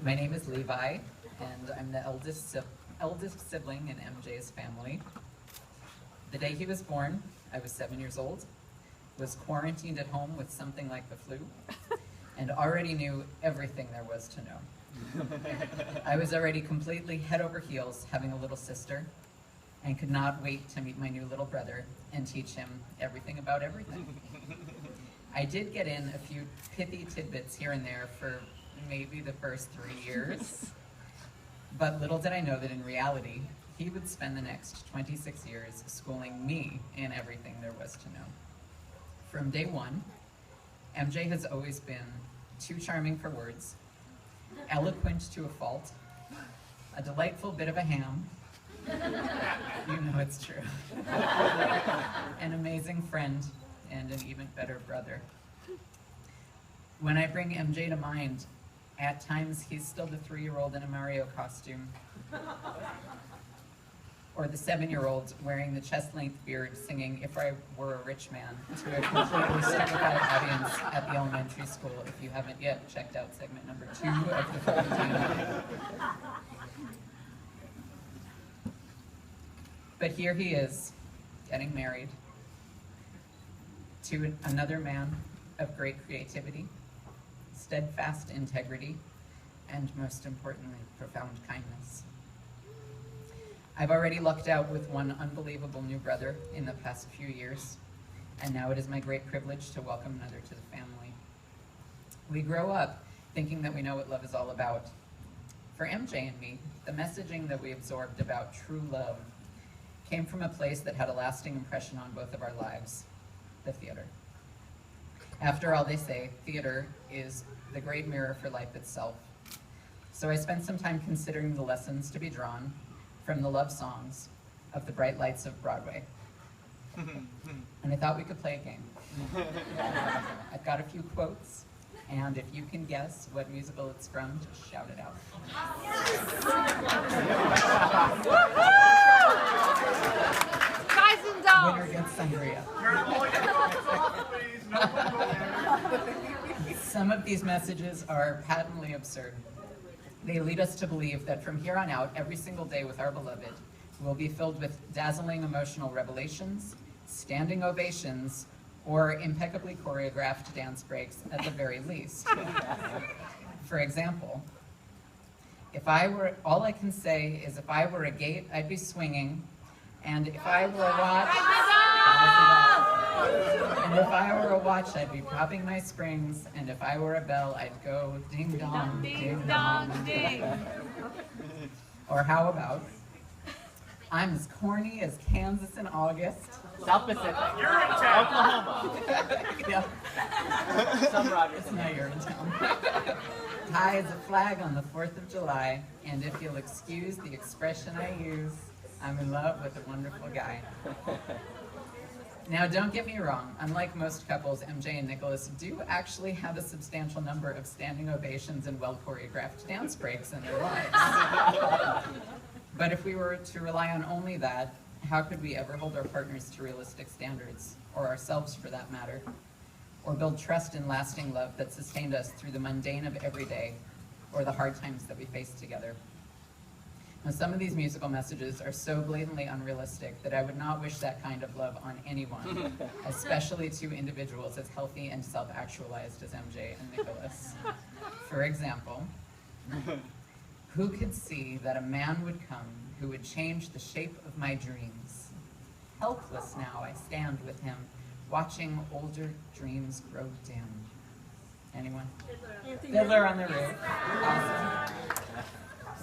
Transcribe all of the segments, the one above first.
My name is Levi, and I'm the eldest sibling in MJ's family. The day he was born, I was 7 years old, was quarantined at home with something like the flu, and already knew everything there was to know. I was already completely head over heels having a little sister, and could not wait to meet my new little brother and teach him everything about everything. I did get in a few pithy tidbits here and there for maybe the first 3 years, but little did I know that in reality, he would spend the next 26 years schooling me in everything there was to know. From day one, MJ has always been too charming for words, eloquent to a fault, a delightful bit of a ham, you know it's true, an amazing friend, and an even better brother. When I bring MJ to mind, at times he's still the 3-year-old in a Mario costume, or the 7-year-old wearing the chest-length beard singing "If I Were a Rich Man" to a completely stupefied audience at the elementary school, if you haven't yet checked out segment number 2 of the 14. But here he is, getting married to another man of great creativity, steadfast integrity, and most importantly, profound kindness. I've already lucked out with one unbelievable new brother in the past few years, and now it is my great privilege to welcome another to the family. We grow up thinking that we know what love is all about. For MJ and me, the messaging that we absorbed about true love came from a place that had a lasting impression on both of our lives: the theater. After all, they say theater is the great mirror for life itself. So I spent some time considering the lessons to be drawn from the love songs of the bright lights of Broadway. And I thought we could play a game. I've got a few quotes, and if you can guess what musical it's from, just shout it out. Guys and dolls! Winner gets sangria. Some of these messages are patently absurd. They lead us to believe that from here on out, every single day with our beloved will be filled with dazzling emotional revelations, standing ovations, or impeccably choreographed dance breaks at the very least. For example, all I can say is if I were a gate, I'd be swinging, and if I were a watch, I'd be popping my springs, and if I were a bell, I'd go ding dong, ding dong, ding. Or how about, I'm as corny as Kansas in August. South Pacific. You're in town. Oklahoma. Yep. Some Rogers. Now you're in town. High as a flag on the 4th of July, and if you'll excuse the expression I use, I'm in love with a wonderful guy. Now, don't get me wrong, unlike most couples, MJ and Nicholas do actually have a substantial number of standing ovations and well-choreographed dance breaks in their lives. But if we were to rely on only that, how could we ever hold our partners to realistic standards, or ourselves for that matter, or build trust and lasting love that sustained us through the mundane of every day, or the hard times that we faced together? Now, some of these musical messages are so blatantly unrealistic that I would not wish that kind of love on anyone, especially to individuals as healthy and self-actualized as MJ and Nicholas. For example, who could see that a man would come who would change the shape of my dreams? Helpless now I stand with him, watching older dreams grow dim. Anyone? Fiddler on the Roof. Awesome.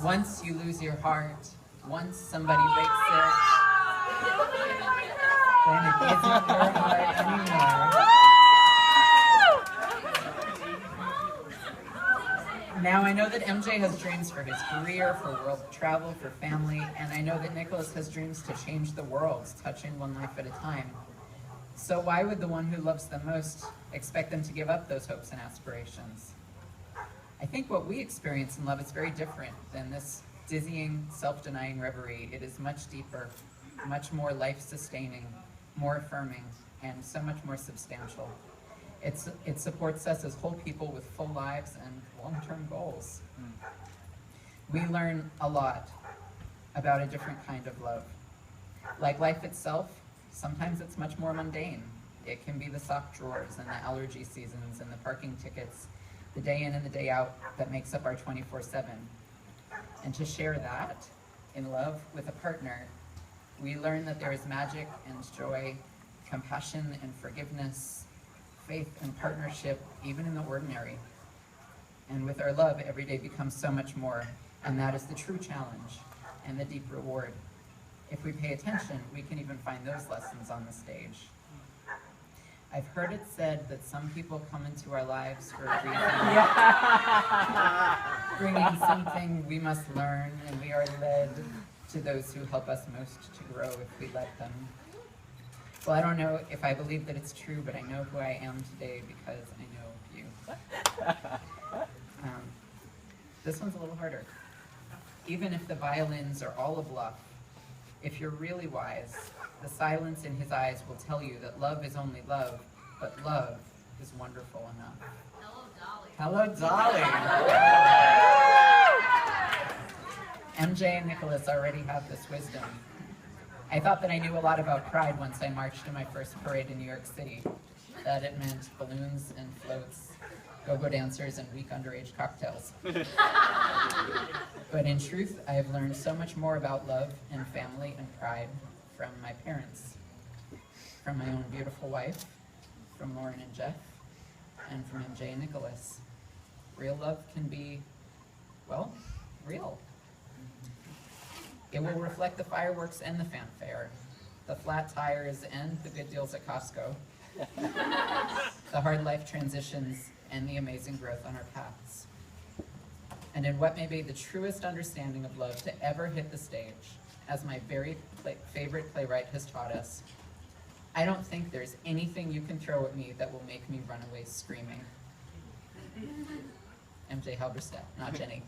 Once you lose your heart, once somebody breaks it, then it isn't your heart anymore. Now, I know that MJ has dreams for his career, for world travel, for family, and I know that Nicholas has dreams to change the world, touching one life at a time. So why would the one who loves them most expect them to give up those hopes and aspirations? I think what we experience in love is very different than this dizzying, self-denying reverie. It is much deeper, much more life-sustaining, more affirming, and so much more substantial. It supports us as whole people with full lives and long-term goals. We learn a lot about a different kind of love. Like life itself, sometimes it's much more mundane. It can be the sock drawers and the allergy seasons and the parking tickets, the day in and the day out that makes up our 24/7. And to share that in love with a partner, we learn that there is magic and joy, compassion and forgiveness, faith and partnership, even in the ordinary. And with our love, every day becomes so much more, and that is the true challenge and the deep reward. If we pay attention, we can even find those lessons on the stage. I've heard it said that some people come into our lives for a reason, bringing something we must learn, and we are led to those who help us most to grow if we let them. Well, I don't know if I believe that it's true, but I know who I am today because I know you. This one's a little harder. Even if the violins are all a bluff, if you're really wise, the silence in his eyes will tell you that love is only love, but love is wonderful enough. Hello, Dolly. MJ and Nicholas already have this wisdom. I thought that I knew a lot about pride once I marched in my first parade in New York City. That it meant balloons and floats, go-go dancers, and weak underage cocktails. But in truth, I have learned so much more about love and family and pride from my parents, from my own beautiful wife, from Lauren and Jeff, and from MJ and Nicholas. Real love can be, well, real. It will reflect the fireworks and the fanfare, the flat tires and the good deals at Costco, the hard life transitions and the amazing growth on our paths. And in what may be the truest understanding of love to ever hit the stage, as my very favorite playwright has taught us, I don't think there's anything you can throw at me that will make me run away screaming. MJ Halberstadt, not Jenny.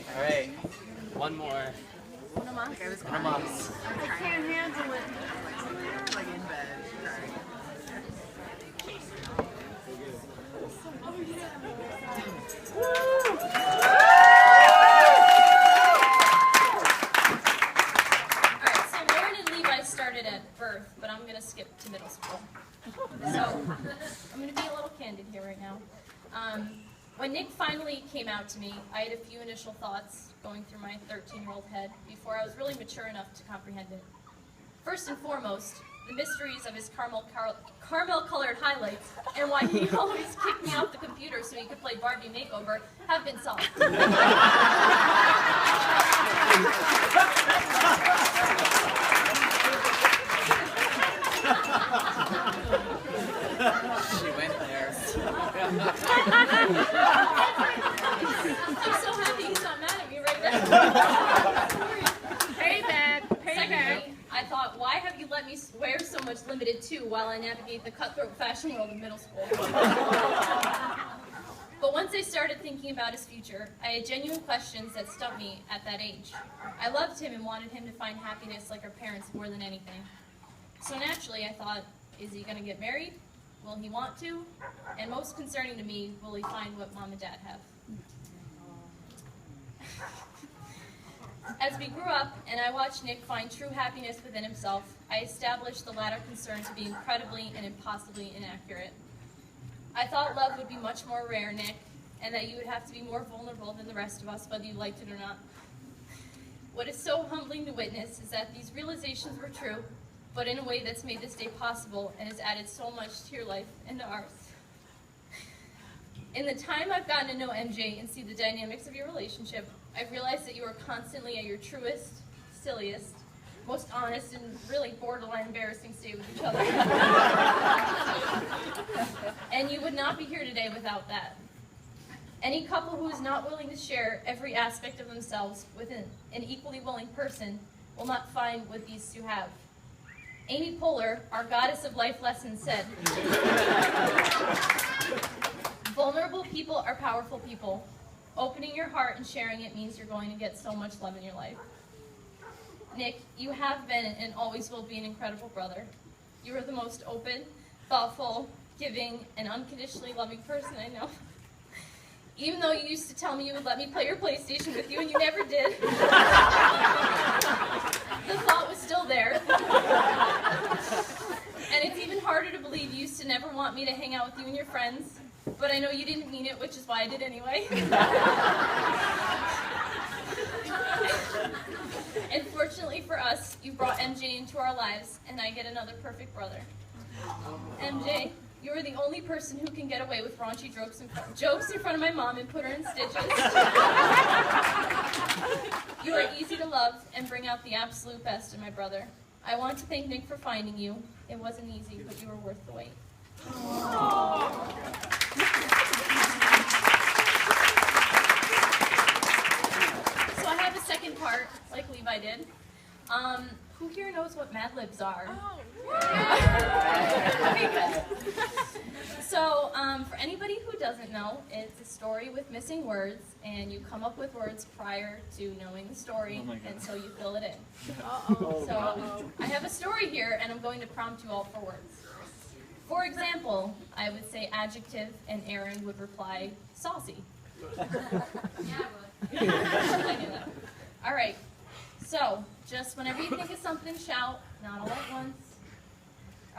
All right, one more. One of us. Like I was One of us. I can't handle it. Like in bed. Crying. Alright, so Lauren and Levi started at birth, but I'm going to skip to middle school. So, I'm going to be a little candid here right now. When Nick finally came out to me, I had a few initial thoughts going through my 13-year-old head before I was really mature enough to comprehend it. First and foremost, the mysteries of his caramel-colored highlights and why he always kicked me off the computer so he could play Barbie Makeover have been solved. She went there. I'm so happy he's not mad at me right now. Secondly, I thought, why have you let me wear so much limited too while I navigate the cutthroat fashion world in middle school? But once I started thinking about his future, I had genuine questions that stumped me at that age. I loved him and wanted him to find happiness like our parents more than anything. So naturally, I thought, is he going to get married? Will he want to? And most concerning to me, will he find what mom and dad have? As we grew up and I watched Nick find true happiness within himself, I established the latter concern to be incredibly and impossibly inaccurate. I thought love would be much more rare, Nick, and that you would have to be more vulnerable than the rest of us, whether you liked it or not. What is so humbling to witness is that these realizations were true, but in a way that's made this day possible and has added so much to your life and to ours. In the time I've gotten to know MJ and see the dynamics of your relationship, I've realized that you are constantly at your truest, silliest, most honest, and really borderline embarrassing state with each other. And you would not be here today without that. Any couple who is not willing to share every aspect of themselves with an equally willing person will not find what these two have. Amy Poehler, our goddess of life lessons, said, vulnerable people are powerful people. Opening your heart and sharing it means you're going to get so much love in your life. Nick, you have been and always will be an incredible brother. You are the most open, thoughtful, giving, and unconditionally loving person I know. Even though you used to tell me you would let me play your PlayStation with you and you never did. The thought was still there. And it's even harder to believe you used to never want me to hang out with you and your friends, but I know you didn't mean it, which is why I did anyway. And fortunately for us, you brought MJ into our lives, and I get another perfect brother. MJ, you are the only person who can get away with raunchy jokes in front of my mom and put her in stitches. You are easy to love and bring out the absolute best in my brother. I want to thank Nick for finding you. It wasn't easy, but you were worth the wait. So I have a second part, like Levi did. Who here knows what Mad Libs are? Okay, good. So, for anybody who doesn't know, it's a story with missing words, and you come up with words prior to knowing the story, and so you fill it in. So, I have a story here, and I'm going to prompt you all for words. For example, I would say adjective, and Aaron would reply saucy. Yeah, I would. I knew that. All right. So, just whenever you think of something, shout, not all at once.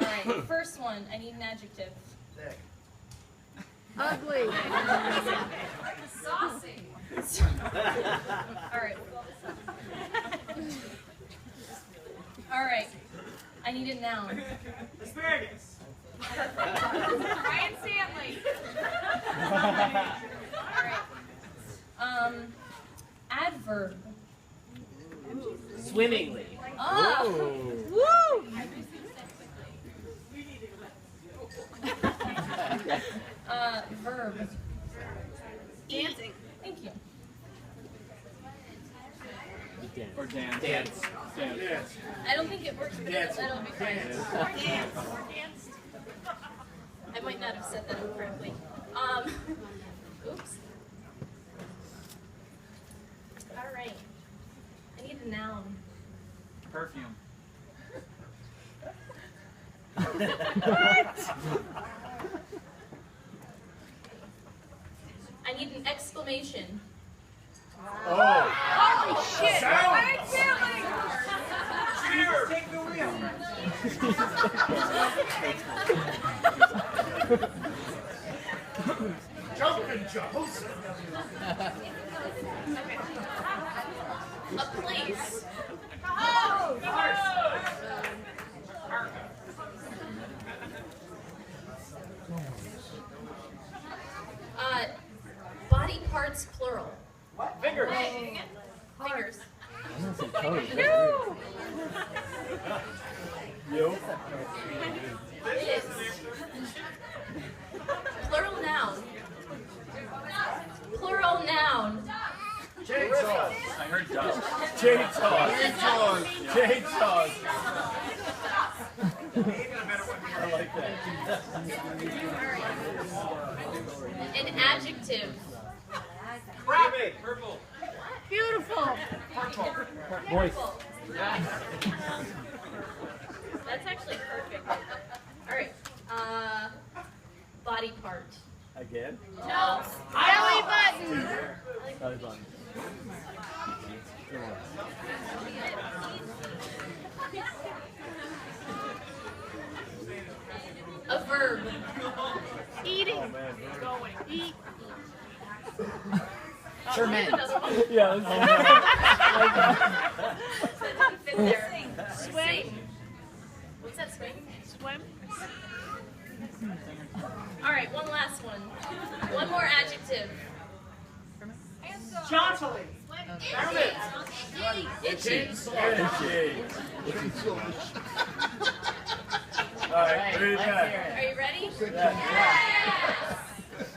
All right, first one, I need an adjective. Thick. Ugly. Saucy. All right, we'll go with saucy. All right, I need a noun. Asparagus. Ryan Stanley. All right. Adverb. Swimmingly. Oh. Woo! Verb. Dancing. Thank you. Or dance. Dance. I don't think it works, but that'll be fine. Dance. I might not have said that correctly. Oops. All right. I need a noun. Perfume. I need an exclamation. Holy shit! Ryan Stanley. Cheers. Take the wheel. Jumping Joes. A place. Body parts plural. Fingers. Fingers. No. Is. Plural noun. Plural noun. Chainsaw. I heard dog. Chainsaw. Chainsaw. I like that. An adjective. Purple. Beautiful. Beautiful. That's actually perfect. All right. Body part. Again? No. Belly button. Belly button. A verb. Eating. Going. Eat. Ferment. Yeah. That didn't fit there. Swim. What's that, swing? Swim. All right, one last one. One more adjective. Jauntily. Itchy. Alright, ready to Let's hear Are you ready? it.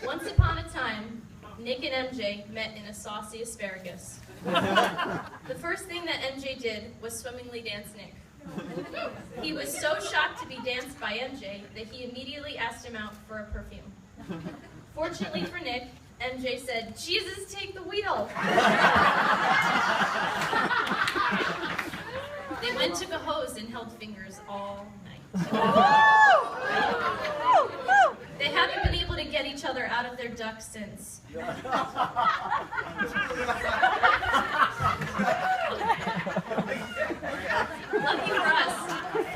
Once upon a time, Nick and MJ met in a saucy asparagus. The first thing that MJ did was swimmingly dance Nick. He was so shocked to be danced by MJ that he immediately asked him out for a perfume. Fortunately for Nick, MJ said, "Jesus, take the wheel." They went to Cahoe's and held fingers all night. They haven't been able to get each other out of their duck since. Lucky for us,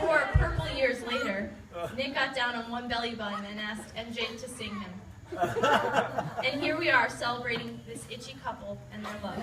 4 purple years later, Nick got down on one belly button and asked MJ to sing him. And here we are celebrating this itchy couple and their love.